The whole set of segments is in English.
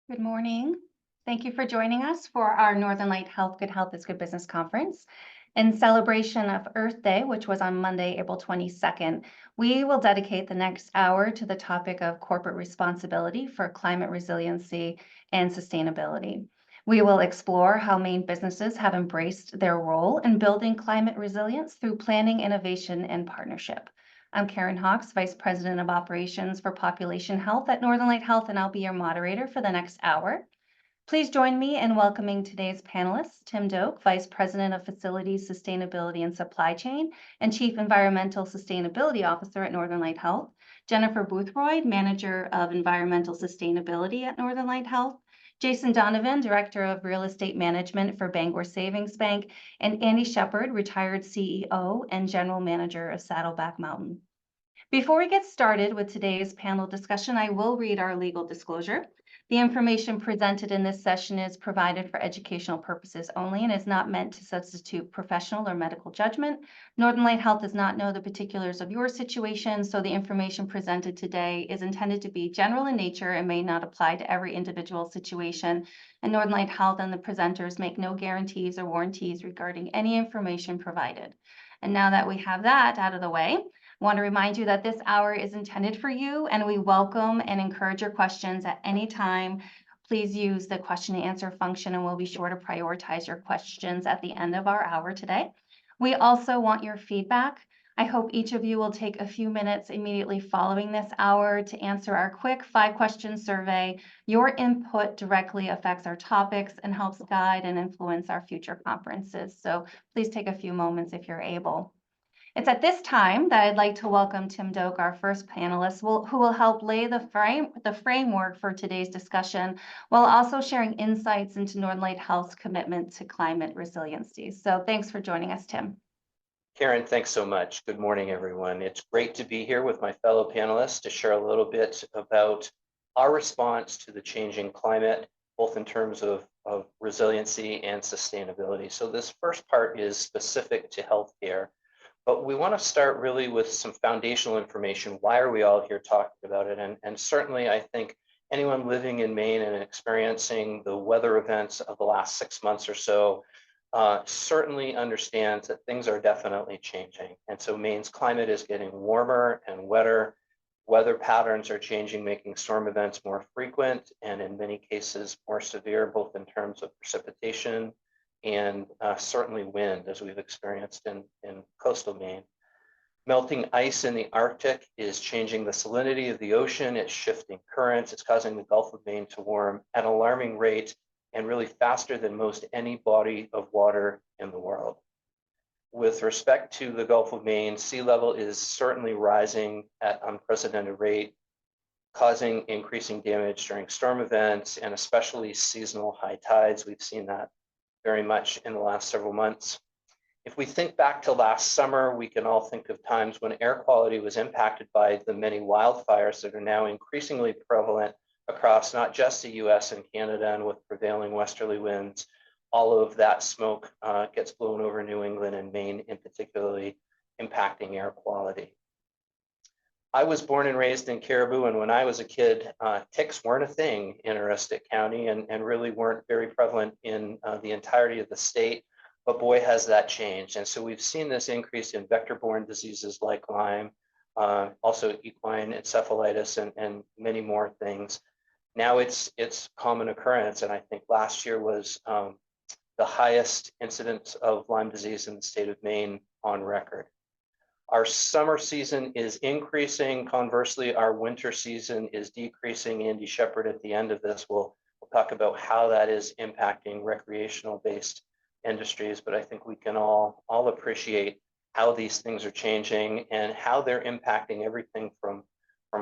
Good morning. Thank you for joining us for our Northern Light Health Good Health is Good Business Conference. In celebration of Earth Day, which was on Monday, April 22nd, we will dedicate the next hour to the topic of corporate responsibility for climate resiliency and sustainability. We will explore how Maine businesses have embraced their role in building climate resilience through planning, innovation, and partnership. I'm Karen Hawks, Vice President of Operations for Population Health at Northern Light Health, and I'll be your moderator for the next hour. Please join me in welcoming today's panelists, Tim Doak, Vice President of Facilities, Sustainability and Supply Chain, and Chief Environmental Sustainability Officer at Northern Light Health, Jennifer Boothroyd, Manager of Environmental Sustainability at Northern Light Health, Jason Donovan, Director of Real Estate Management for Bangor Savings Bank, and Andy Shepard, retired CEO and General Manager of Saddleback Mountain. Before we get started with today's panel discussion, I will read our legal disclosure. The information presented in this session is provided for educational purposes only and is not meant to substitute professional or medical judgment. Northern Light Health does not know the particulars of your situation, so the information presented today is intended to be general in nature and may not apply to every individual situation. And Northern Light Health and the presenters make no guarantees or warranties regarding any information provided. And now that we have that out of the way, I want to remind you that this hour is intended for you, and we welcome and encourage your questions at any time. Please use the question and answer function, and we'll be sure to prioritize your questions at the end of our hour today. We also want your feedback. I hope each of you will take a few minutes immediately following this hour to answer our quick 5-question survey. Your input directly affects our topics and helps guide and influence our future conferences. So please take a few moments if you're able. It's at this time that I'd like to welcome Tim Doak, our first panelist, who will help lay the framework for today's discussion, while also sharing insights into Northern Light Health's commitment to climate resiliency. So thanks for joining us, Tim. Karen, thanks so much. Good morning, everyone. It's great to be here with my fellow panelists to share a little bit about our response to the changing climate, both in terms of resiliency and sustainability. So this first part is specific to healthcare. But we want to start really with some foundational information. Why are we all here talking about it? And certainly, I think anyone living in Maine and experiencing the weather events of the last 6 months or so certainly understands that things are definitely changing. And so Maine's climate is getting warmer and wetter. Weather patterns are changing, making storm events more frequent and in many cases more severe, both in terms of precipitation and certainly wind, as we've experienced in coastal Maine. Melting ice in the Arctic is changing the salinity of the ocean. It's shifting currents. It's causing the Gulf of Maine to warm at an alarming rate and really faster than most any body of water in the world. With respect to the Gulf of Maine, sea level is certainly rising at unprecedented rate, causing increasing damage during storm events and especially seasonal high tides. We've seen that very much in the last several months. If we think back to last summer, we can all think of times when air quality was impacted by the many wildfires that are now increasingly prevalent across not just the US and Canada, and with prevailing westerly winds, all of that smoke gets blown over New England and Maine in particularly, impacting air quality. I was born and raised in Caribou, and when I was a kid, ticks weren't a thing in Aroostook County and really weren't very prevalent in the entirety of the state, but boy, has that changed. And so we've seen this increase in vector-borne diseases like Lyme, also equine encephalitis and many more things. Now it's common occurrence, and I think last year was the highest incidence of Lyme disease in the state of Maine on record. Our summer season is increasing. Conversely, our winter season is decreasing. Andy Shepard at the end of this will talk about how that is impacting recreational-based industries, but I think we can all appreciate how these things are changing and how they're impacting everything from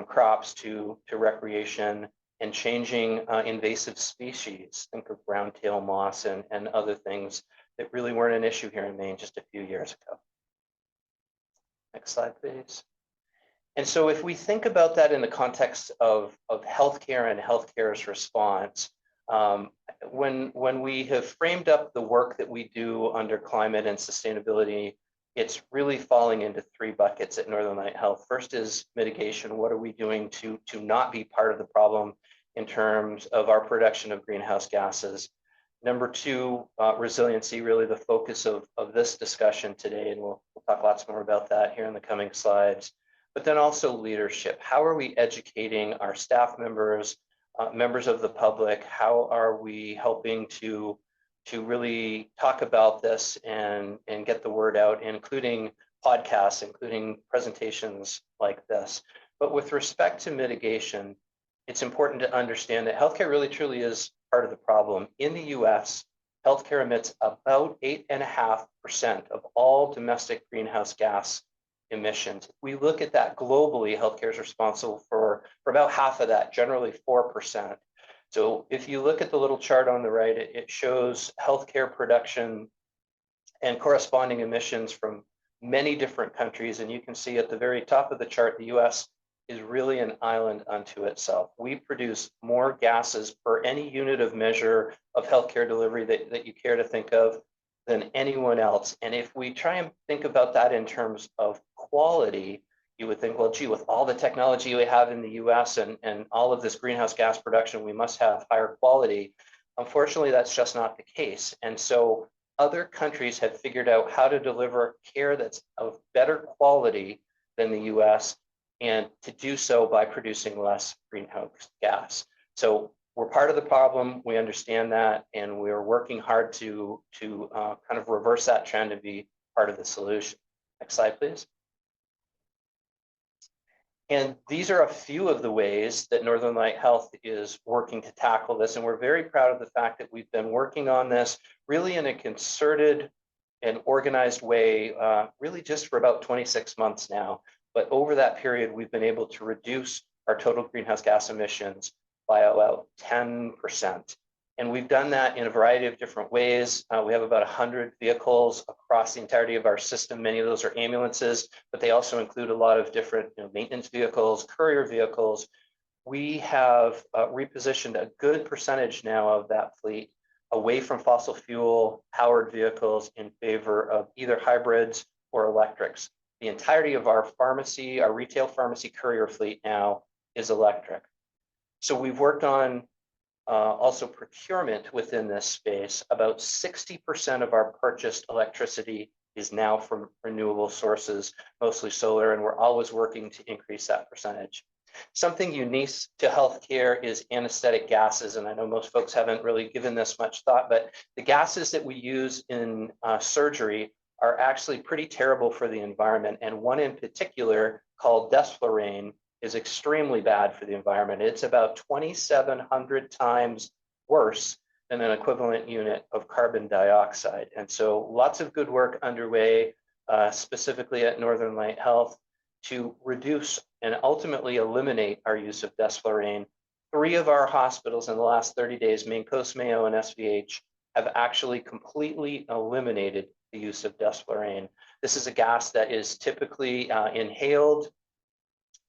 crops to recreation and changing invasive species. Think of brown-tail moss and other things that really weren't an issue here in Maine just a few years ago. Next slide, please. And so if we think about that in the context of healthcare and healthcare's response, when we have framed up the work that we do under climate and sustainability, it's really falling into 3 buckets at Northern Light Health. First is mitigation. What are we doing to not be part of the problem in terms of our production of greenhouse gases. Number two, resiliency, really the focus of this discussion today, and we'll talk lots more about that here in the coming slides. But then also leadership. How are we educating our staff members, members of the public? How are we helping to really talk about this and get the word out, including podcasts, including presentations like this? But with respect to mitigation, it's important to understand that healthcare really truly is part of the problem. In the US, healthcare emits about 8.5% of all domestic greenhouse gas emissions. If we look at that globally, healthcare is responsible for about half of that, generally 4%. So if you look at the little chart on the right, it shows healthcare production and corresponding emissions from many different countries. And you can see at the very top of the chart, the US is really an island unto itself. We produce more gases per any unit of measure of healthcare delivery that you care to think of than anyone else. And if we try and think about that in terms of quality, you would think, well, gee, with all the technology we have in the US and all of this greenhouse gas production, we must have higher quality. Unfortunately, that's just not the case. And so other countries have figured out how to deliver care that's of better quality than the US, and to do so by producing less greenhouse gas. So we're part of the problem, we understand that, and we're working hard to kind of reverse that trend and be part of the solution. Next slide, please. And these are a few of the ways that Northern Light Health is working to tackle this. And we're very proud of the fact that we've been working on this really in a concerted and organized way, really just for about 26 months now. But over that period, we've been able to reduce our total greenhouse gas emissions by about 10%. And we've done that in a variety of different ways. We have about 100 vehicles across the entirety of our system. Many of those are ambulances, but they also include a lot of different maintenance vehicles, courier vehicles. We have repositioned a good percentage now of that fleet away from fossil fuel powered vehicles in favor of either hybrids or electrics. The entirety of our pharmacy, our retail pharmacy courier fleet now is electric. So we've worked on also procurement within this space. About 60% of our purchased electricity is now from renewable sources, mostly solar, and we're always working to increase that percentage. Something unique to healthcare is anesthetic gases, and I know most folks haven't really given this much thought, but the gases that we use in surgery are actually pretty terrible for the environment, and one in particular called desflurane is extremely bad for the environment. It's about 2,700 times worse than an equivalent unit of carbon dioxide. And so lots of good work underway, specifically at Northern Light Health, to reduce and ultimately eliminate our use of desflurane. 3 of our hospitals in the last 30 days, Maine Coast, Mayo, and SVH, have actually completely eliminated the use of desflurane. This is a gas that is typically inhaled.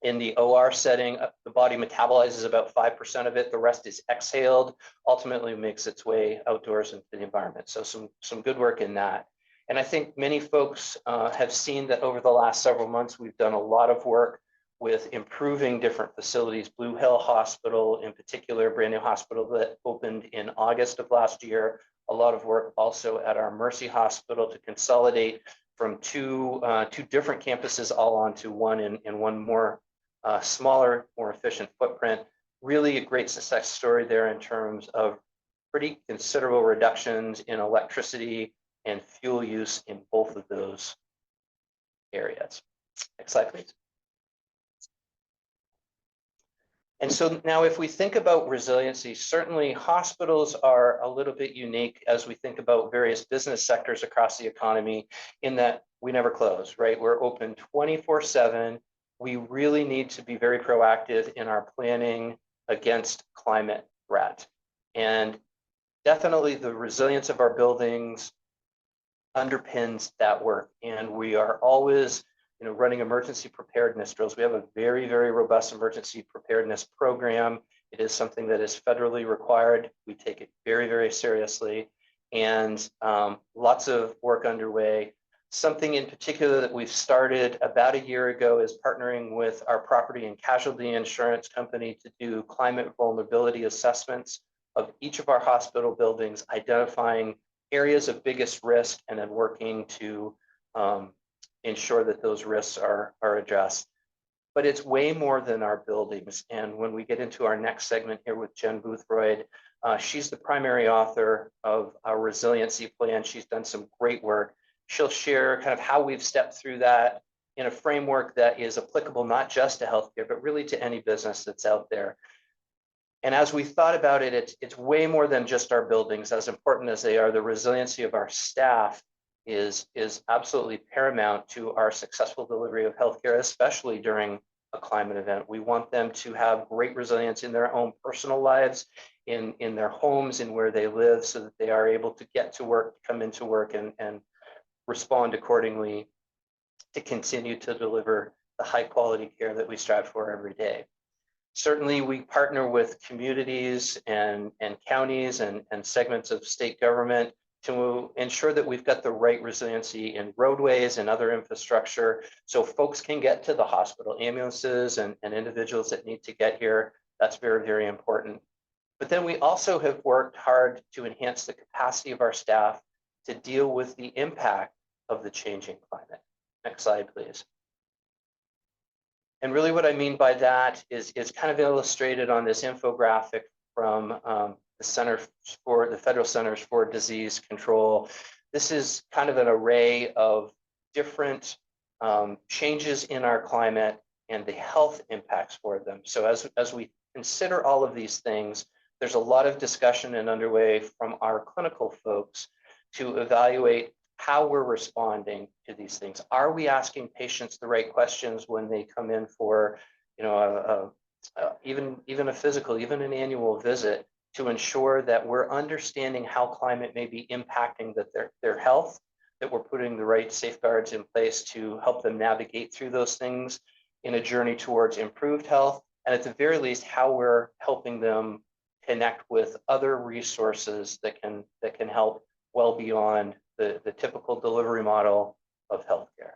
In the OR setting, the body metabolizes about 5% of it. The rest is exhaled, ultimately makes its way outdoors into the environment. So some good work in that. And I think many folks have seen that over the last several months, we've done a lot of work with improving different facilities. Blue Hill Hospital, in particular, a brand new hospital that opened in August of last year. A lot of work also at our Mercy Hospital to consolidate from two different campuses all onto one and one more smaller, more efficient footprint. Really a great success story there in terms of pretty considerable reductions in electricity and fuel use in both of those areas. Next slide, please. And so now if we think about resiliency, certainly hospitals are a little bit unique as we think about various business sectors across the economy in that we never close, right? We're open 24/7. We really need to be very proactive in our planning against climate threat. And definitely the resilience of our buildings underpins that work. And we are always running emergency preparedness drills. We have a very, very robust emergency preparedness program. It is something that is federally required. We take it very, very seriously, and lots of work underway. Something in particular that we've started about a year ago is partnering with our property and casualty insurance company to do climate vulnerability assessments of each of our hospital buildings, identifying areas of biggest risk and then working to ensure that those risks are addressed. But it's way more than our buildings. And when we get into our next segment here with Jen Boothroyd, she's the primary author of our resiliency plan. She's done some great work. She'll share kind of how we've stepped through that in a framework that is applicable not just to healthcare, but really to any business that's out there. And as we thought about it, it's way more than just our buildings. As important as they are, the resiliency of our staff is absolutely paramount to our successful delivery of healthcare, especially during a climate event. We want them to have great resilience in their own personal lives, in their homes, and where they live, so that they are able to get to work, come into work, and respond accordingly to continue to deliver the high quality care that we strive for every day. Certainly, we partner with communities and counties and segments of state government to ensure that we've got the right resiliency in roadways and other infrastructure so folks can get to the hospital, ambulances and individuals that need to get here. That's very, very important. But then we also have worked hard to enhance the capacity of our staff to deal with the impact of the changing climate. Next slide, please. And really what I mean by that is kind of illustrated on this infographic from the Federal Centers for Disease Control. This is kind of an array of different changes in our climate and the health impacts for them. So as we consider all of these things, there's a lot of discussion and underway from our clinical folks to evaluate how we're responding to these things. Are we asking patients the right questions when they come in for, even a physical, even an annual visit, to ensure that we're understanding how climate may be impacting their health, that we're putting the right safeguards in place to help them navigate through those things in a journey towards improved health, and at the very least, how we're helping them connect with other resources that can help well beyond the typical delivery model of healthcare.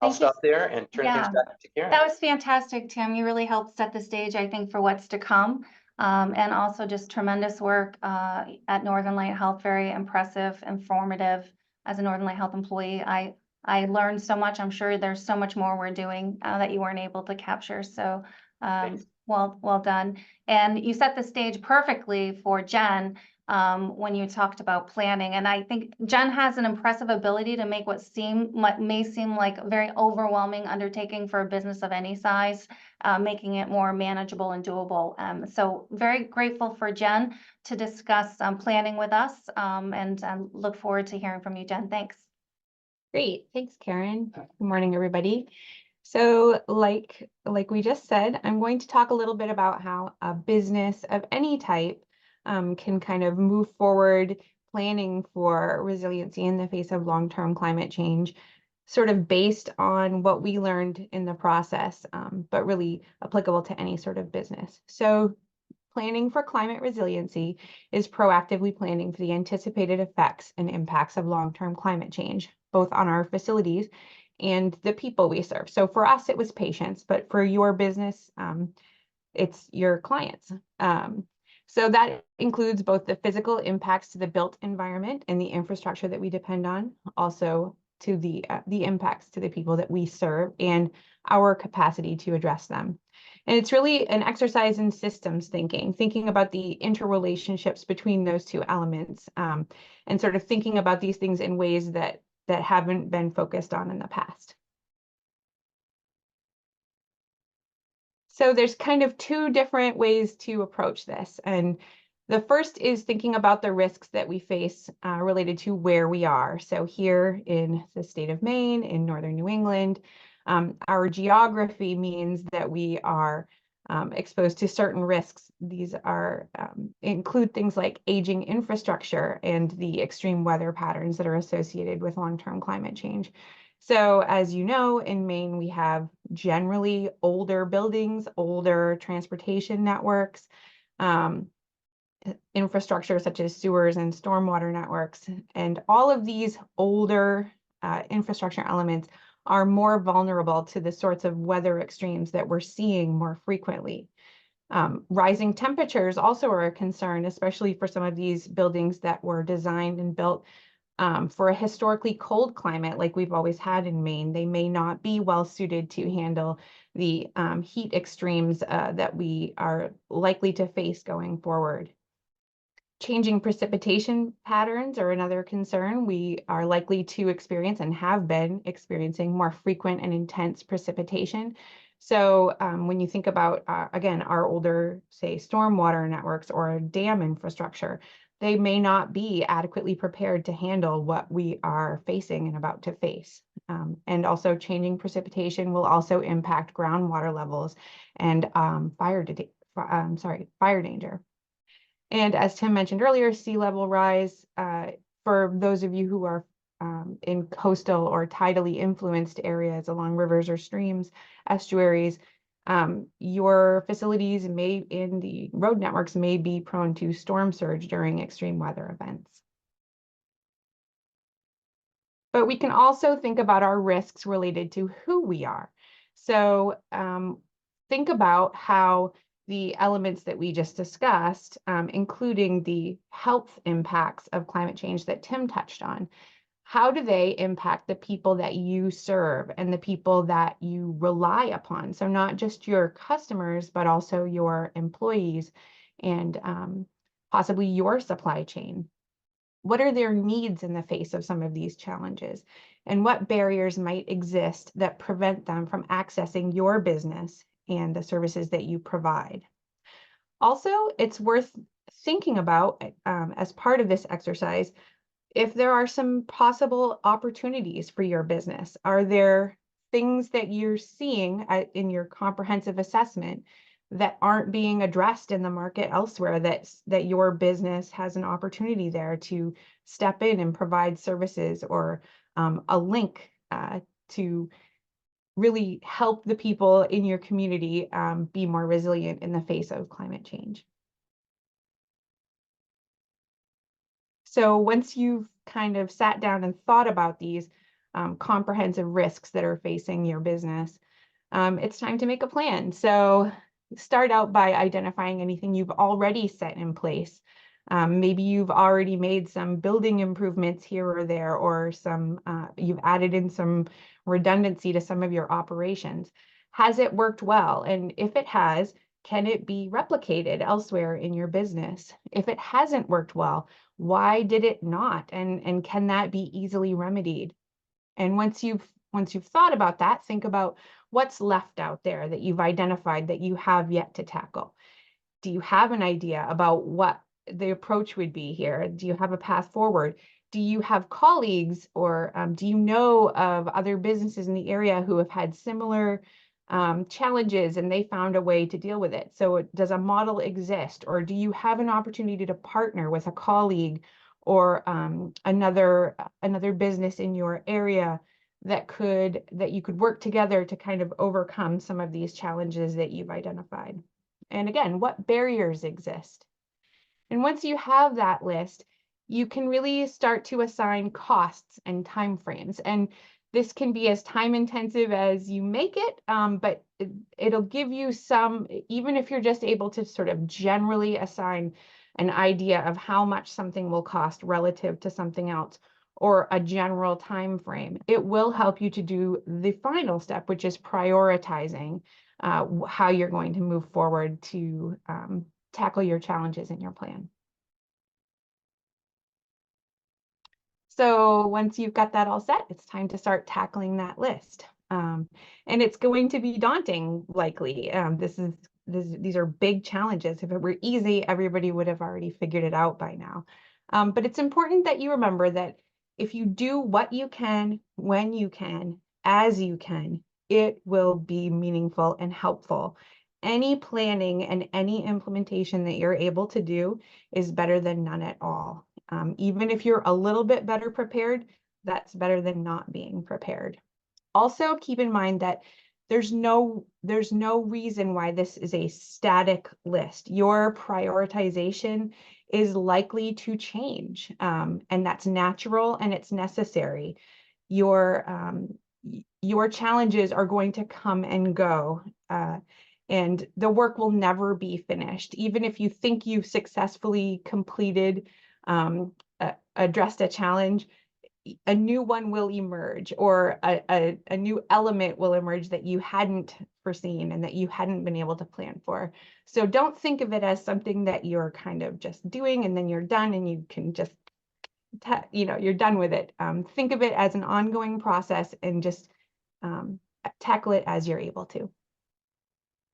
I'll stop there and turn things back to Karen. That was fantastic, Tim. You really helped set the stage, I think, for what's to come. And also just tremendous work at Northern Light Health, very impressive, informative. As a Northern Light Health employee, I learned so much. I'm sure there's so much more we're doing that you weren't able to capture. So well done. And you set the stage perfectly for Jen when you talked about planning. And I think Jen has an impressive ability to make what may seem like a very overwhelming undertaking for a business of any size, making it more manageable and doable. So very grateful for Jen to discuss planning with us, and look forward to hearing from you, Jen. Thanks. Great. Thanks, Karen. Good morning, everybody. So like we just said, I'm going to talk a little bit about how a business of any type can kind of move forward planning for resiliency in the face of long-term climate change, sort of based on what we learned in the process, but really applicable to any sort of business. So planning for climate resiliency is proactively planning for the anticipated effects and impacts of long-term climate change, both on our facilities and the people we serve. So for us, it was patients, but for your business, it's your clients. So that includes both the physical impacts to the built environment and the infrastructure that we depend on, also to the impacts to the people that we serve and our capacity to address them. And it's really an exercise in systems thinking about the interrelationships between those two elements, and sort of thinking about these things in ways that haven't been focused on in the past. So there's kind of two different ways to approach this. And the first is thinking about the risks that we face related to where we are. So here in the state of Maine, in northern New England, our geography means that we are exposed to certain risks. These are include things like aging infrastructure and the extreme weather patterns that are associated with long-term climate change. So as you know, in Maine, we have generally older buildings, older transportation networks. infrastructure such as sewers and stormwater networks. And all of these older infrastructure elements are more vulnerable to the sorts of weather extremes that we're seeing more frequently. Rising temperatures also are a concern, especially for some of these buildings that were designed and built for a historically cold climate like we've always had in Maine. They may not be well suited to handle the heat extremes that we are likely to face going forward. Changing precipitation patterns are another concern. We are likely to experience and have been experiencing more frequent and intense precipitation. So when you think about, again, our older, say, stormwater networks or dam infrastructure, they may not be adequately prepared to handle what we are facing and about to face. And also changing precipitation will also impact groundwater levels and fire danger. And as Tim mentioned earlier, sea level rise, for those of you who are in coastal or tidally influenced areas along rivers or streams, estuaries, your facilities in the road networks may be prone to storm surge during extreme weather events. But we can also think about our risks related to who we are. So think about how the elements that we just discussed, including the health impacts of climate change that Tim touched on, how do they impact the people that you serve and the people that you rely upon? So not just your customers, but also your employees and possibly your supply chain. What are their needs in the face of some of these challenges? And what barriers might exist that prevent them from accessing your business and the services that you provide? Also, it's worth thinking about as part of this exercise, if there are some possible opportunities for your business. Are there things that you're seeing in your comprehensive assessment that aren't being addressed in the market elsewhere, that your business has an opportunity there to step in and provide services or a link to really help the people in your community be more resilient in the face of climate change? So once you've kind of sat down and thought about these comprehensive risks that are facing your business, it's time to make a plan. So start out by identifying anything you've already set in place. Maybe you've already made some building improvements here or there, or you've added in some redundancy to some of your operations. Has it worked well? And if it has, can it be replicated elsewhere in your business? If it hasn't worked well, why did it not? And can that be easily remedied? And once you've thought about that, think about what's left out there that you've identified that you have yet to tackle. Do you have an idea about what the approach would be here? Do you have a path forward? Do you have colleagues, or do you know of other businesses in the area who have had similar challenges and they found a way to deal with it? So does a model exist, or do you have an opportunity to partner with a colleague or another business in your area that you could work together to kind of overcome some of these challenges that you've identified? And again, what barriers exist? And once you have that list, you can really start to assign costs and timeframes. And this can be as time intensive as you make it, but it'll give you some, even if you're just able to sort of generally assign an idea of how much something will cost relative to something else, or a general time frame, it will help you to do the final step, which is prioritizing how you're going to move forward to tackle your challenges in your plan. So once you've got that all set, it's time to start tackling that list. And it's going to be daunting, likely. These are big challenges. If it were easy, everybody would have already figured it out by now. But it's important that you remember that if you do what you can, when you can, as you can, it will be meaningful and helpful. Any planning and any implementation that you're able to do is better than none at all. Even if you're a little bit better prepared, that's better than not being prepared. Also, keep in mind that there's no reason why this is a static list. Your prioritization is likely to change, and that's natural and it's necessary. Your challenges are going to come and go, and the work will never be finished. Even if you think you've successfully completed, addressed a challenge, a new one will emerge, or a new element will emerge that you hadn't foreseen and that you hadn't been able to plan for. So don't think of it as something that you're kind of just doing and then you're done and you can just, you're done with it. Think of it as an ongoing process and just tackle it as you're able to.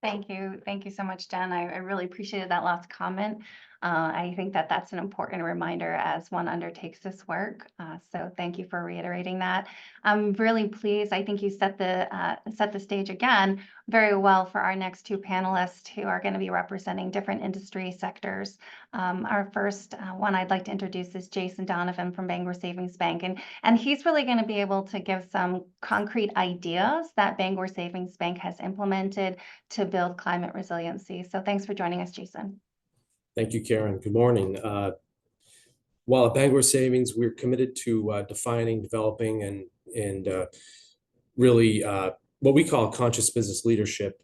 Thank you. Thank you so much, Jen. I really appreciated that last comment. I think that that's an important reminder as one undertakes this work. So thank you for reiterating that. I'm really pleased. I think you set the stage again very well for our next two panelists who are going to be representing different industry sectors. Our first one I'd like to introduce is Jason Donovan from Bangor Savings Bank. And he's really going to be able to give some concrete ideas that Bangor Savings Bank has implemented to build climate resiliency. So thanks for joining us, Jason. Thank you, Karen. Good morning. While at Bangor Savings, we're committed to defining, developing, and really what we call conscious business leadership.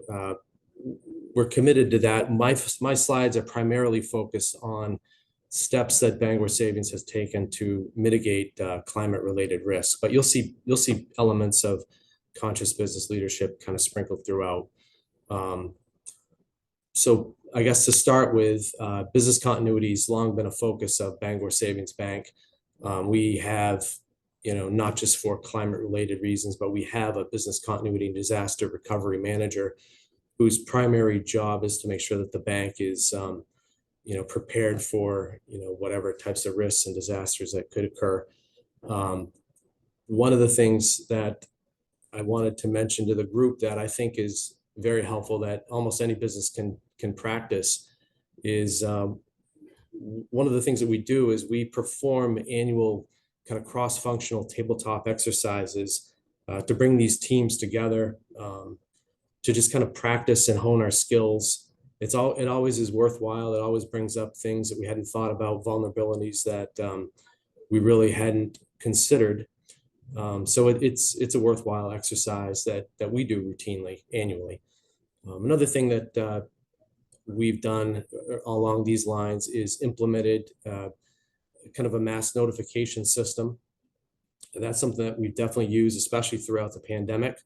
We're committed to that. My slides are primarily focused on steps that Bangor Savings has taken to mitigate climate-related risks. But you'll see elements of conscious business leadership kind of sprinkled throughout. So I guess to start with, business continuity has long been a focus of Bangor Savings Bank. We have, not just for climate-related reasons, but we have a business continuity and disaster recovery manager whose primary job is to make sure that the bank is, prepared for, whatever types of risks and disasters that could occur. One of the things that I wanted to mention to the group that I think is very helpful that almost any business can practice is one of the things that we do is we perform annual kind of cross-functional tabletop exercises to bring these teams together to just kind of practice and hone our skills. It always is worthwhile. It always brings up things that we hadn't thought about, vulnerabilities that we really hadn't considered. So it's a worthwhile exercise that we do routinely, annually. Another thing that we've done along these lines is implemented kind of a mass notification system. And that's something that we've definitely used, especially throughout the pandemic,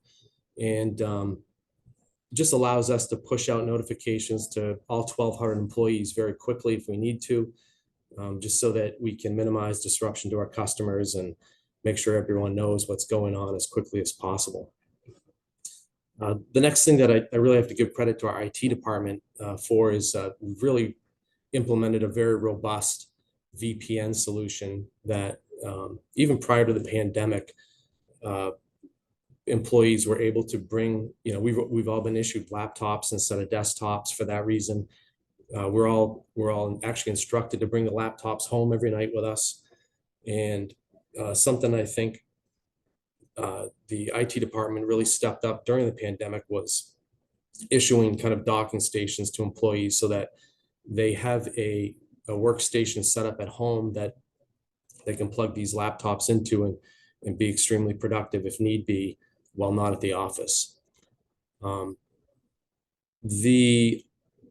and just allows us to push out notifications to all 1,200 employees very quickly if we need to, just so that we can minimize disruption to our customers and make sure everyone knows what's going on as quickly as possible. The next thing that I really have to give credit to our IT department for is we've really implemented a very robust VPN solution that even prior to the pandemic, employees were able to bring, we've all been issued laptops instead of desktops for that reason. We're all actually instructed to bring the laptops home every night with us. And something I think the IT department really stepped up during the pandemic was issuing kind of docking stations to employees so that they have a workstation set up at home that they can plug these laptops into and be extremely productive if need be while not at the office. The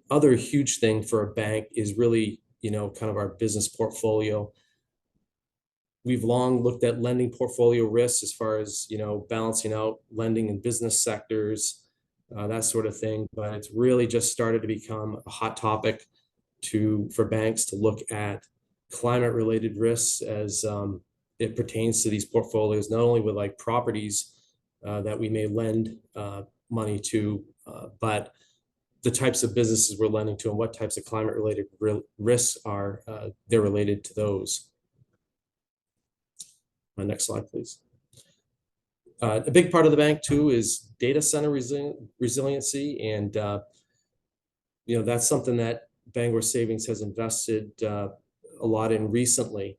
other huge thing for a bank is really, kind of our business portfolio. We've long looked at lending portfolio risks as far as, balancing out lending in business sectors, that sort of thing. But it's really just started to become a hot topic for banks to look at climate-related risks as it pertains to these portfolios, not only with like properties that we may lend money to, but the types of businesses we're lending to and what types of climate-related risks are they're related to those. Next slide, please. A big part of the bank too is data center resiliency, and that's something that Bangor Savings has invested a lot in recently.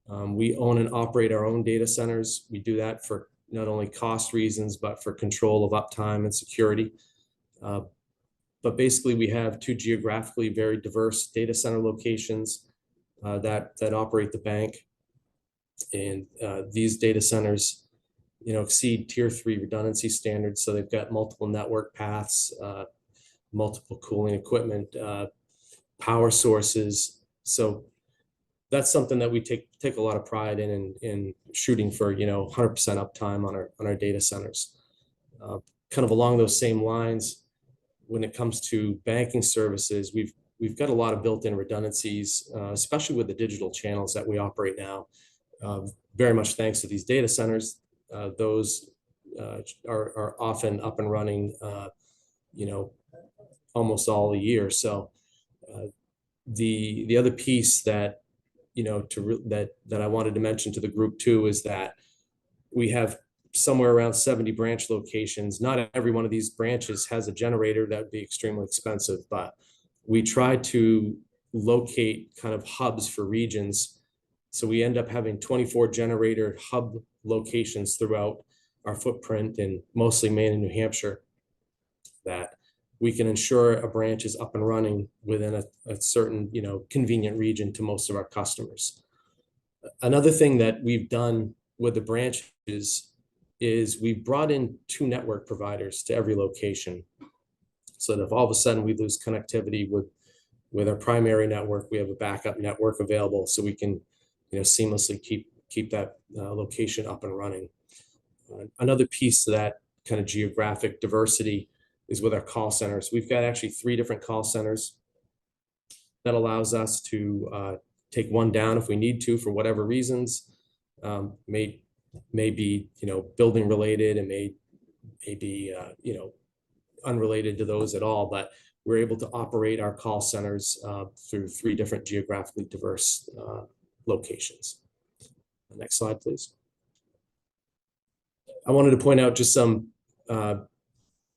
We own and operate our own data centers. We do that for not only cost reasons, but for control of uptime and security. But basically, we have two geographically very diverse data center locations that operate the bank. And these data centers, exceed Tier 3 redundancy standards. So they've got multiple network paths, multiple cooling equipment, power sources. So that's something that we take a lot of pride in shooting for, 100% uptime on our data centers. Kind of along those same lines, when it comes to banking services, we've got a lot of built-in redundancies, especially with the digital channels that we operate now. Very much thanks to these data centers, those are often up and running, almost all the year. So the other piece that that I wanted to mention to the group too is that we have somewhere around 70 branch locations. Not every one of these branches has a generator. That would be extremely expensive, but we try to locate kind of hubs for regions. So we end up having 24 generator hub locations throughout our footprint in mostly Maine and New Hampshire, that we can ensure a branch is up and running within a certain, convenient region to most of our customers. Another thing that we've done with the branches is we've brought in 2 network providers to every location. So that if all of a sudden we lose connectivity with our primary network, we have a backup network available, so we can, seamlessly keep that location up and running. Another piece to that kind of geographic diversity is with our call centers. We've got actually 3 different call centers that allows us to take one down if we need to for whatever reasons. May be, building related, and may be, unrelated to those at all, but we're able to operate our call centers through 3 different geographically diverse locations. Next slide, please. I wanted to point out just some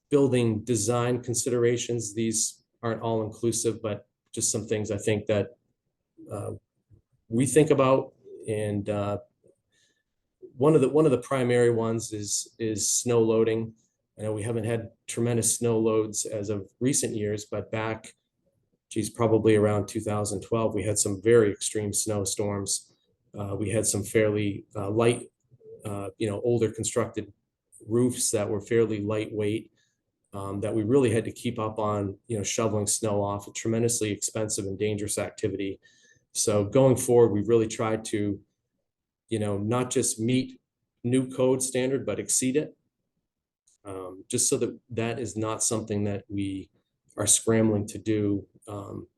building design considerations. These aren't all inclusive, but just some things I think that we think about. And one of the primary ones is snow loading. I know we haven't had tremendous snow loads as of recent years, but back, probably around 2012, we had some very extreme snowstorms. We had some fairly light, older constructed roofs that were fairly lightweight, that we really had to keep up on, shoveling snow off, a tremendously expensive and dangerous activity. So going forward, we really tried to, not just meet new code standard, but exceed it. Just so that is not something that we are scrambling to do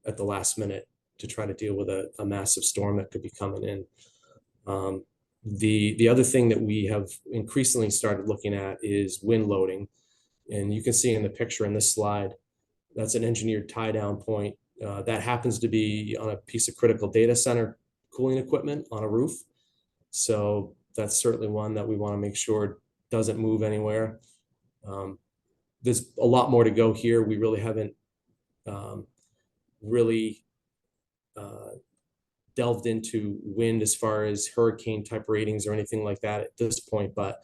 at the last minute to try to deal with a massive storm that could be coming in. The other thing that we have increasingly started looking at is wind loading. And you can see in the picture in this slide, that's an engineered tie down point that happens to be on a piece of critical data center cooling equipment on a roof. So that's certainly one that we want to make sure doesn't move anywhere. There's a lot more to go here. We really haven't delved into wind as far as hurricane type ratings or anything like that at this point, but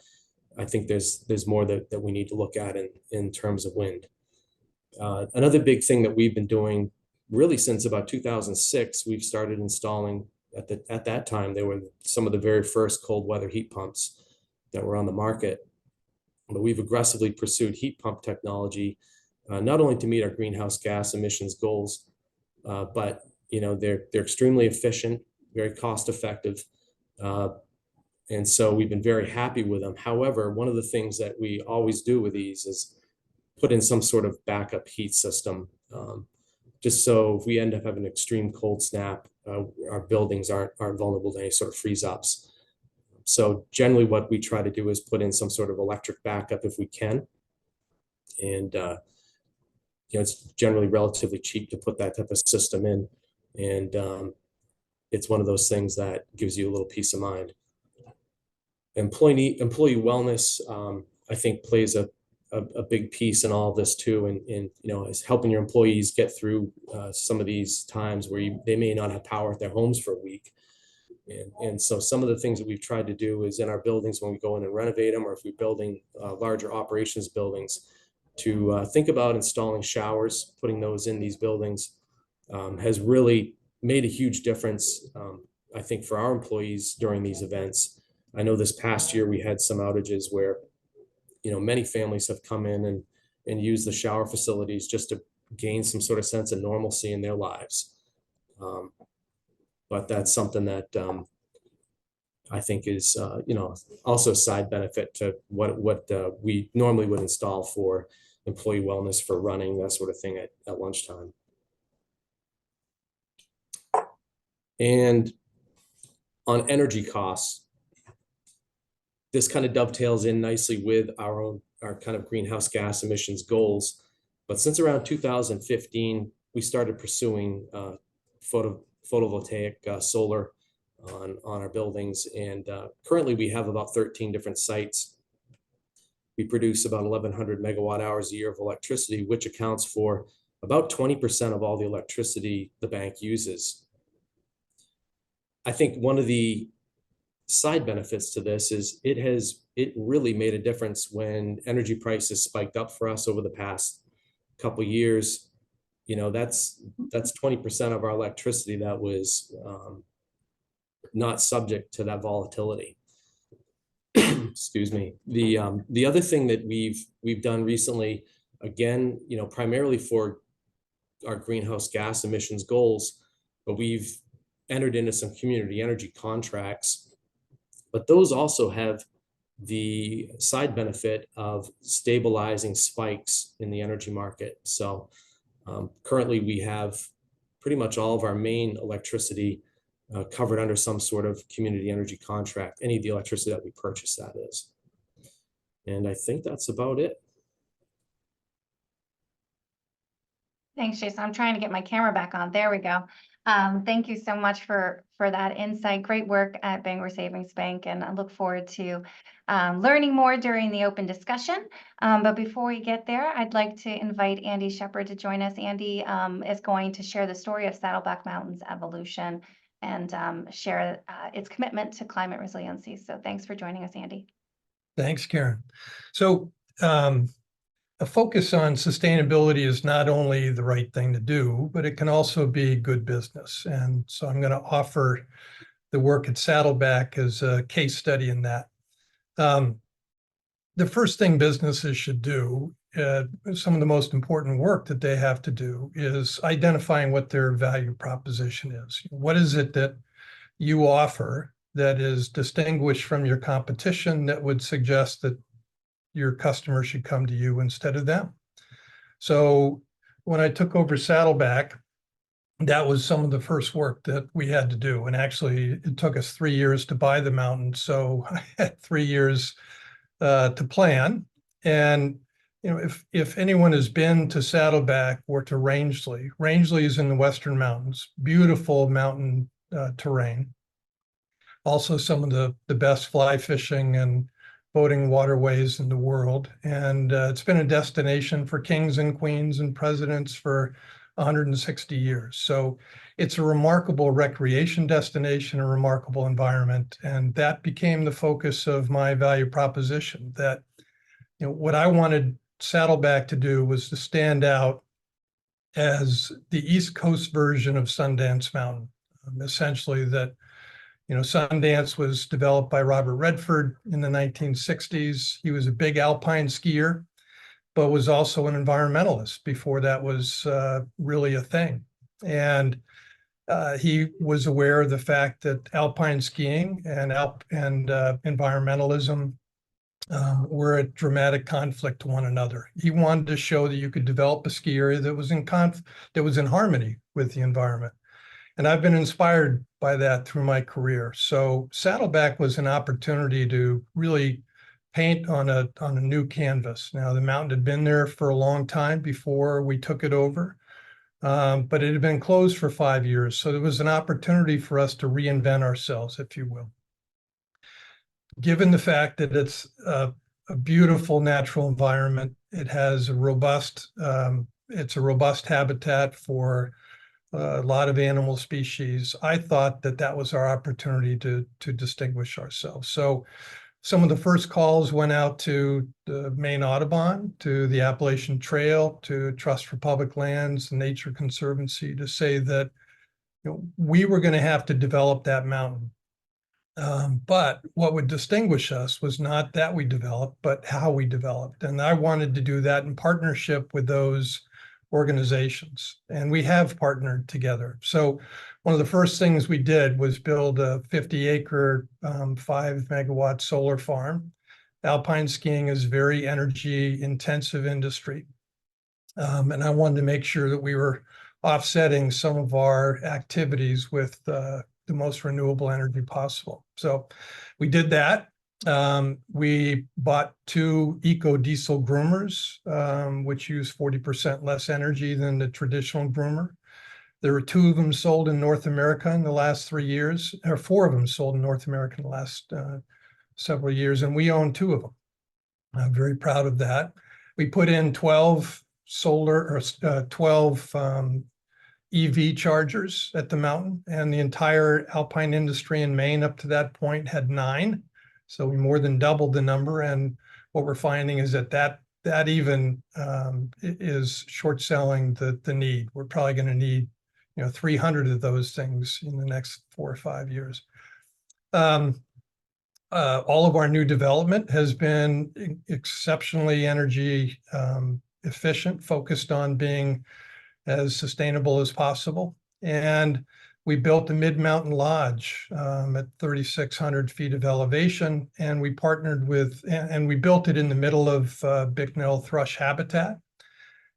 I think there's more that we need to look at in terms of wind. Another big thing that we've been doing really since about 2006, we've started installing, at that time, they were some of the very first cold weather heat pumps that were on the market. But we've aggressively pursued heat pump technology, not only to meet our greenhouse gas emissions goals, but they're extremely efficient, very cost effective. And so we've been very happy with them. However, one of the things that we always do with these is put in some sort of backup heat system, just so if we end up having an extreme cold snap, our buildings aren't vulnerable to any sort of freeze ups. So generally what we try to do is put in some sort of electric backup if we can. And it's generally relatively cheap to put that type of system in. And it's one of those things that gives you a little peace of mind. Employee wellness, I think, plays a big piece in all of this too, and is helping your employees get through some of these times where they may not have power at their homes for a week. And so some of the things that we've tried to do is in our buildings, when we go in and renovate them, or if we're building larger operations buildings, to think about installing showers, putting those in these buildings, has really made a huge difference, I think, for our employees during these events. I know this past year we had some outages where, many families have come in and used the shower facilities just to gain some sort of sense of normalcy in their lives. But that's something that I think is, also a side benefit to what we normally would install for employee wellness, for running, that sort of thing at lunchtime. And on energy costs, this kind of dovetails in nicely with our kind of greenhouse gas emissions goals. But since around 2015, we started pursuing photovoltaic solar on our buildings. And currently we have about 13 different sites. We produce about 1,100 megawatt hours a year of electricity, which accounts for about 20% of all the electricity the bank uses. I think one of the side benefits to this is it really made a difference when energy prices spiked up for us over the past couple of years. That's 20% of our electricity that was not subject to that volatility. Excuse me. The other thing that we've done recently, again, primarily for our greenhouse gas emissions goals, but we've entered into some community energy contracts, but those also have the side benefit of stabilizing spikes in the energy market. So currently we have pretty much all of our main electricity covered under some sort of community energy contract, any of the electricity that we purchase, that is. And I think that's about it. Thanks, Jason. I'm trying to get my camera back on. There we go. Thank you so much for that insight. Great work at Bangor Savings Bank, and I look forward to learning more during the open discussion. But before we get there, I'd like to invite Andy Shepard to join us. Andy is going to share the story of Saddleback Mountain's evolution and share its commitment to climate resiliency. So thanks for joining us, Andy. Thanks, Karen. So a focus on sustainability is not only the right thing to do, but it can also be good business. And so I'm going to offer the work at Saddleback as a case study in that. The first thing businesses should do, some of the most important work that they have to do, is identifying what their value proposition is. What is it that you offer that is distinguished from your competition that would suggest that your customers should come to you instead of them? So when I took over Saddleback, that was some of the first work that we had to do. And actually, it took us 3 years to buy the mountain. So I had 3 years to plan. And if anyone has been to Saddleback or to Rangeley, Rangeley is in the Western Mountains, beautiful mountain terrain. Also some of the best fly fishing and boating waterways in the world. And it's been a destination for kings and queens and presidents for 160 years. So it's a remarkable recreation destination, a remarkable environment. And that became the focus of my value proposition, that what I wanted Saddleback to do was to stand out as the East Coast version of Sundance Mountain. Essentially that Sundance was developed by Robert Redford in the 1960s. He was a big alpine skier, but was also an environmentalist before that was really a thing. And he was aware of the fact that alpine skiing and environmentalism were at dramatic conflict to one another. He wanted to show that you could develop a ski area that was in harmony with the environment. And I've been inspired by that through my career. So Saddleback was an opportunity to really paint on a new canvas. Now, the mountain had been there for a long time before we took it over, but it had been closed for 5 years. So there was an opportunity for us to reinvent ourselves, if you will. Given the fact that it's a beautiful natural environment, it has a robust habitat for a lot of animal species. I thought that that was our opportunity to distinguish ourselves. So some of the first calls went out to the Maine Audubon, to the Appalachian Trail, to Trust for Public Lands, the Nature Conservancy, to say that we were going to have to develop that mountain. But what would distinguish us was not that we developed, but how we developed. And I wanted to do that in partnership with those organizations. And we have partnered together. So one of the first things we did was build a 50-acre, 5-megawatt solar farm. Alpine skiing is very energy intensive industry. And I wanted to make sure that we were offsetting some of our activities with the most renewable energy possible. So we did that. We bought 2 eco-diesel groomers, which use 40% less energy than the traditional groomer. There were 2 of them sold in North America in the last 3 years, or 4 of them sold in North America in the last several years, and we own 2 of them. I'm very proud of that. We put in 12 EV chargers at the mountain, and the entire alpine industry in Maine up to that point had 9. So we more than doubled the number. And what we're finding is that even is short selling the need. We're probably going to need 300 of those things in the next 4 or 5 years. All of our new development has been exceptionally energy efficient, focused on being as sustainable as possible. And we built a mid-mountain lodge at 3,600 feet of elevation, and we partnered with, and we built it in the middle of Bicknell thrush habitat,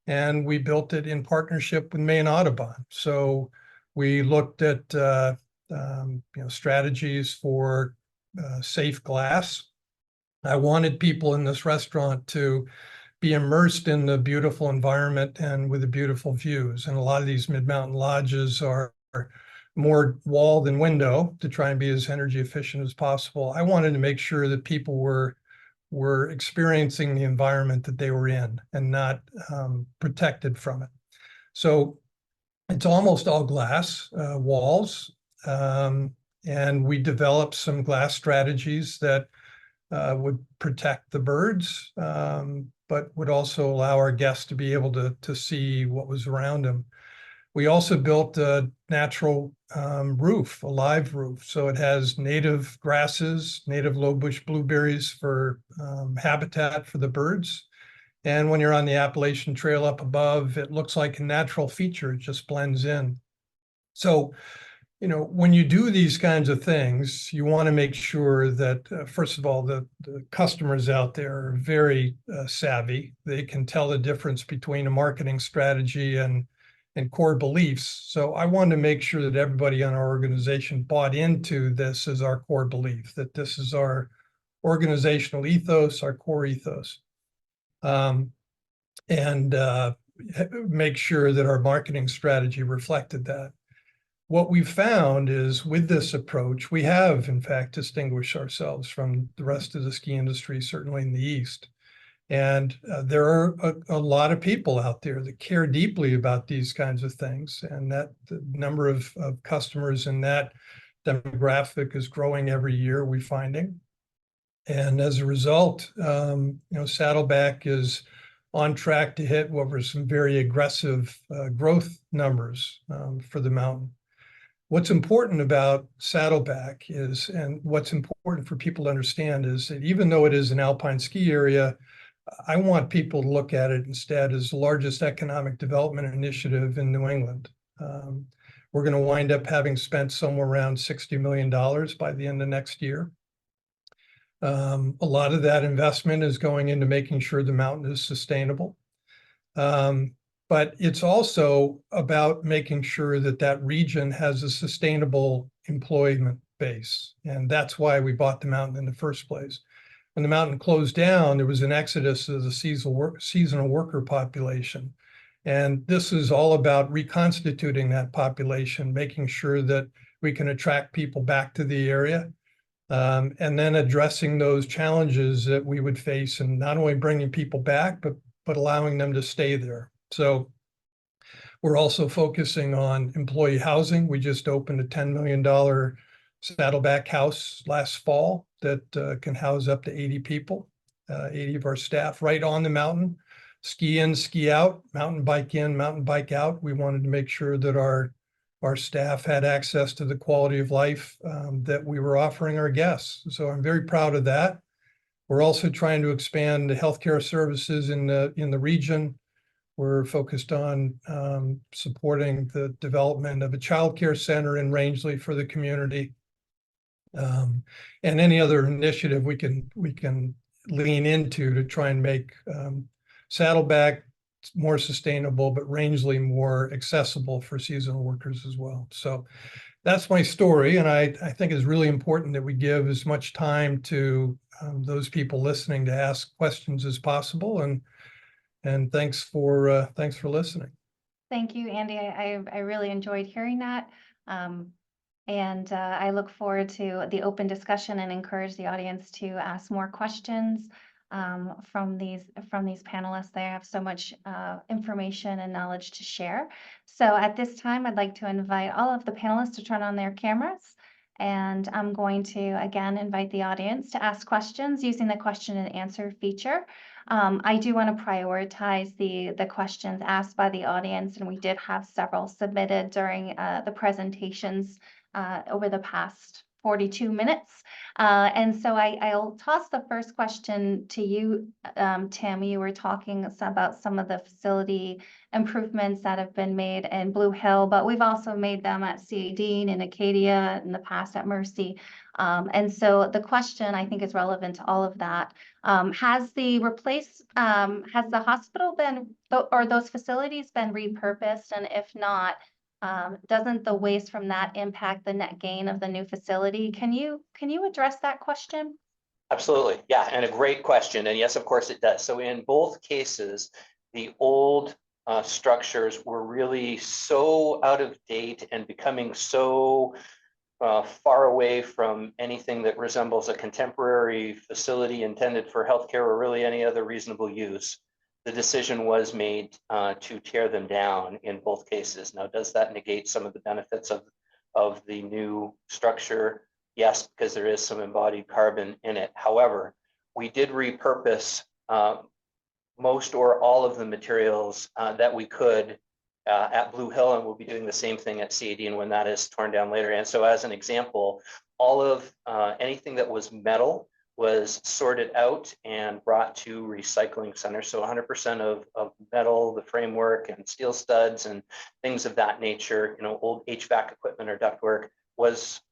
and we built it in partnership with Maine Audubon. So we looked at strategies for safe glass. I wanted people in this restaurant to be immersed in the beautiful environment and with the beautiful views. And a lot of these mid-mountain lodges are more wall than window to try and be as energy efficient as possible. I wanted to make sure that people were experiencing the environment that they were in and not protected from it. So it's almost all glass walls. And we developed some glass strategies that would protect the birds, but would also allow our guests to be able to see what was around them. We also built a natural roof, a live roof. So it has native grasses, native low bush blueberries for habitat for the birds. And when you're on the Appalachian Trail up above, it looks like a natural feature. It just blends in. So when you do these kinds of things, you want to make sure that, first of all, the customers out there are very savvy. They can tell the difference between a marketing strategy and core beliefs. So I wanted to make sure that everybody on our organization bought into this as our core belief, that this is our organizational ethos, our core ethos. And make sure that our marketing strategy reflected that. What we've found is with this approach, we have, in fact, distinguished ourselves from the rest of the ski industry, certainly in the East. And there are a lot of people out there that care deeply about these kinds of things. And that the number of customers in that demographic is growing every year, we're finding. And as a result, Saddleback is on track to hit what were some very aggressive growth numbers for the mountain. What's important about Saddleback is, and what's important for people to understand is that even though it is an alpine ski area, I want people to look at it instead as the largest economic development initiative in New England. We're going to wind up having spent somewhere around $60 million by the end of next year. A lot of that investment is going into making sure the mountain is sustainable. But it's also about making sure that that region has a sustainable employment base. And that's why we bought the mountain in the first place. When the mountain closed down, there was an exodus of the seasonal worker population. And this is all about reconstituting that population, making sure that we can attract people back to the area, and then addressing those challenges that we would face and not only bringing people back, but allowing them to stay there. So We're also focusing on employee housing. We just opened a $10 million Saddleback house last fall that can house up to 80 people, 80 of our staff, right on the mountain. Ski in, ski out, mountain bike in, mountain bike out. We wanted to make sure that our staff had access to the quality of life that we were offering our guests. So I'm very proud of that. We're also trying to expand the healthcare services in the region. We're focused on supporting the development of a child care center in Rangeley for the community. And any other initiative we can lean into to try and make Saddleback more sustainable, but Rangeley more accessible for seasonal workers as well. So that's my story. And I think it's really important that we give as much time to those people listening to ask questions as possible. And thanks for listening. Thank you, Andy. I really enjoyed hearing that. And I look forward to the open discussion and encourage the audience to ask more questions from these panelists. They have so much information and knowledge to share. So at this time, I'd like to invite all of the panelists to turn on their cameras. And I'm going to, again, invite the audience to ask questions using the question and answer feature. I do want to prioritize the questions asked by the audience, and we did have several submitted during the presentations over the past 42 minutes. And so I'll toss the first question to you, Tim. You were talking about some of the facility improvements that have been made in Blue Hill, but we've also made them at C.A. Dean and Acadia, in the past at Mercy. And so the question, I think, is relevant to all of that. Has the hospital been, or those facilities been repurposed? And if not, doesn't the waste from that impact the net gain of the new facility? Can you address that question? Absolutely. Yeah. And a great question. And yes, of course it does. So in both cases, the old structures were really so out of date and becoming so far away from anything that resembles a contemporary facility intended for healthcare or really any other reasonable use. The decision was made to tear them down in both cases. Now, does that negate some of the benefits of the new structure? Yes, because there is some embodied carbon in it. However, we did repurpose most or all of the materials that we could at Blue Hill, and we'll be doing the same thing at C.A. Dean when that is torn down later. And so as an example, all of anything that was metal was sorted out and brought to recycling centers. So 100% of metal, the framework and steel studs and things of that nature, old HVAC equipment or ductwork was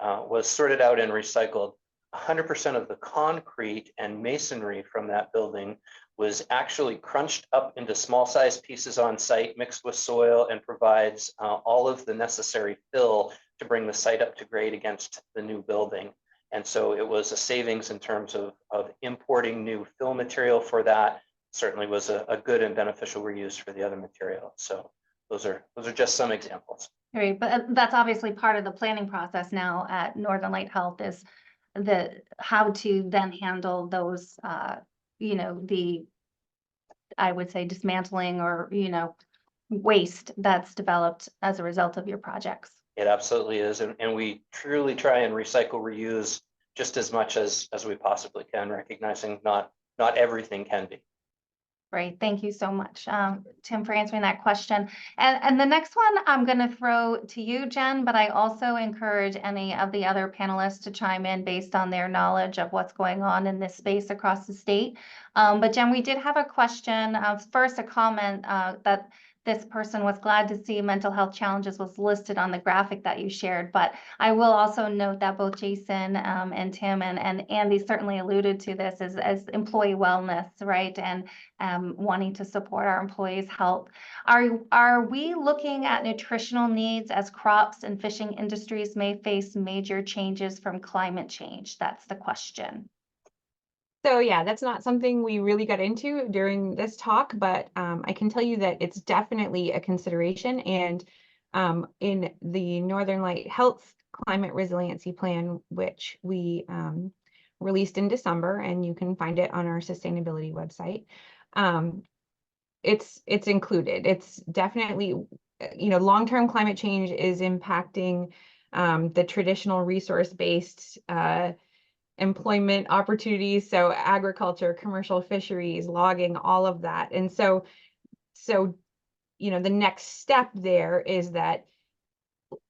sorted out and recycled. 100% of the concrete and masonry from that building was actually crunched up into small sized pieces on site, mixed with soil, and provides all of the necessary fill to bring the site up to grade against the new building. And so it was a savings in terms of importing new fill material for that. Certainly was a good and beneficial reuse for the other material. So those are just some examples. Great, but that's obviously part of the planning process now at Northern Light Health, is how to then handle those, I would say, dismantling or, waste that's developed as a result of your projects. It absolutely is. And we truly try and recycle, reuse just as much as we possibly can, recognizing not everything can be. Great. Thank you so much, Tim, for answering that question. And the next one I'm going to throw to you, Jen, but I also encourage any of the other panelists to chime in based on their knowledge of what's going on in this space across the state. But Jen, we did have a question, first a comment that this person was glad to see mental health challenges was listed on the graphic that you shared. But I will also note that both Jason and Tim and Andy certainly alluded to this as employee wellness, right? And wanting to support our employees' health. Are we looking at nutritional needs as crops and fishing industries may face major changes from climate change? That's the question. So yeah, that's not something we really got into during this talk, but I can tell you that it's definitely a consideration. And in the Northern Light Health Climate Resiliency Plan, which we released in December, and you can find it on our sustainability website, it's included. It's definitely long-term climate change is impacting the traditional resource-based employment opportunities, so agriculture, commercial fisheries, logging, all of that. And so the next step there is that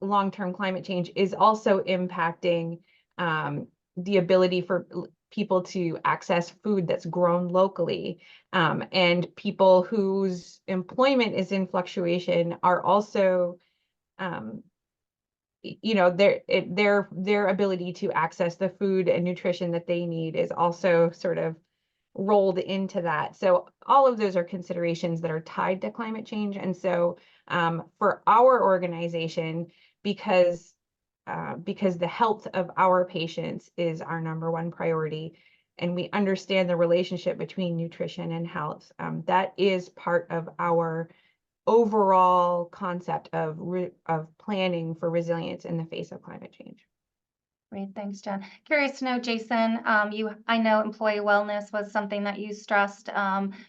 long-term climate change is also impacting the ability for people to access food that's grown locally. And people whose employment is in fluctuation are also, their ability to access the food and nutrition that they need is also sort of rolled into that. So all of those are considerations that are tied to climate change. And so for our organization, because the health of our patients is our number one priority, and we understand the relationship between nutrition and health, that is part of our overall concept of planning for resilience in the face of climate change. Great, thanks, Jen. Curious to know, Jason, I know employee wellness was something that you stressed,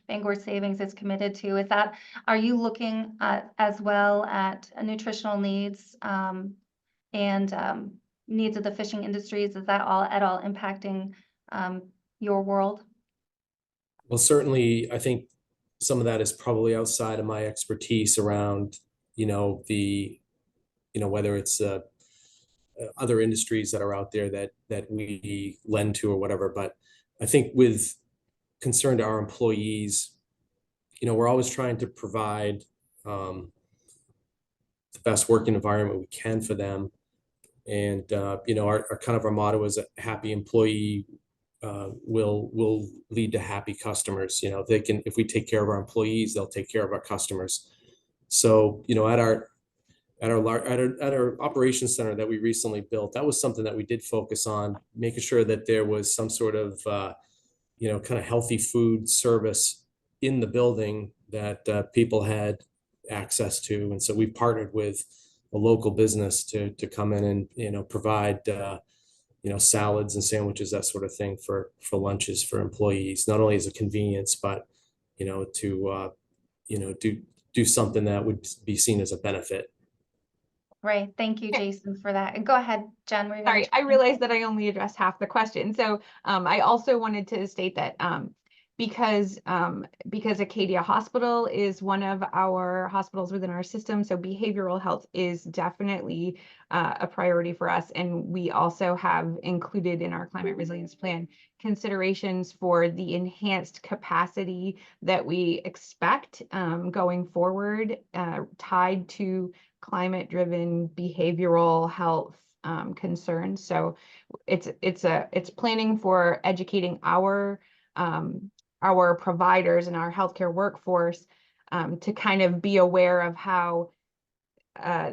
Bangor Savings is committed to. Are you looking as well at nutritional needs and needs of the fishing industries? Is that at all impacting your world? Well, certainly, I think some of that is probably outside of my expertise around, whether it's other industries that are out there that we lend to or whatever. But I think with concern to our employees, we're always trying to provide the best working environment we can for them. And, our kind of our motto is a happy employee will lead to happy customers. If we take care of our employees, they'll take care of our customers. So, at our operations center that we recently built, that was something that we did focus on, making sure that there was some sort of, kind of healthy food service in the building that people had access to. And so we partnered with a local business to come in and provide, salads and sandwiches, that sort of thing for lunches for employees, not only as a convenience, but, to, do something that would be seen as a benefit. Great, thank you, Jason, for that. And go ahead, Jen. Sorry, I realized that I only addressed half the question. So I also wanted to state that because Acadia Hospital is one of our hospitals within our system, so behavioral health is definitely a priority for us. And we also have included in our climate resilience plan considerations for the enhanced capacity that we expect going forward, tied to climate-driven behavioral health concerns. So it's planning for educating our providers and our healthcare workforce to kind of be aware of how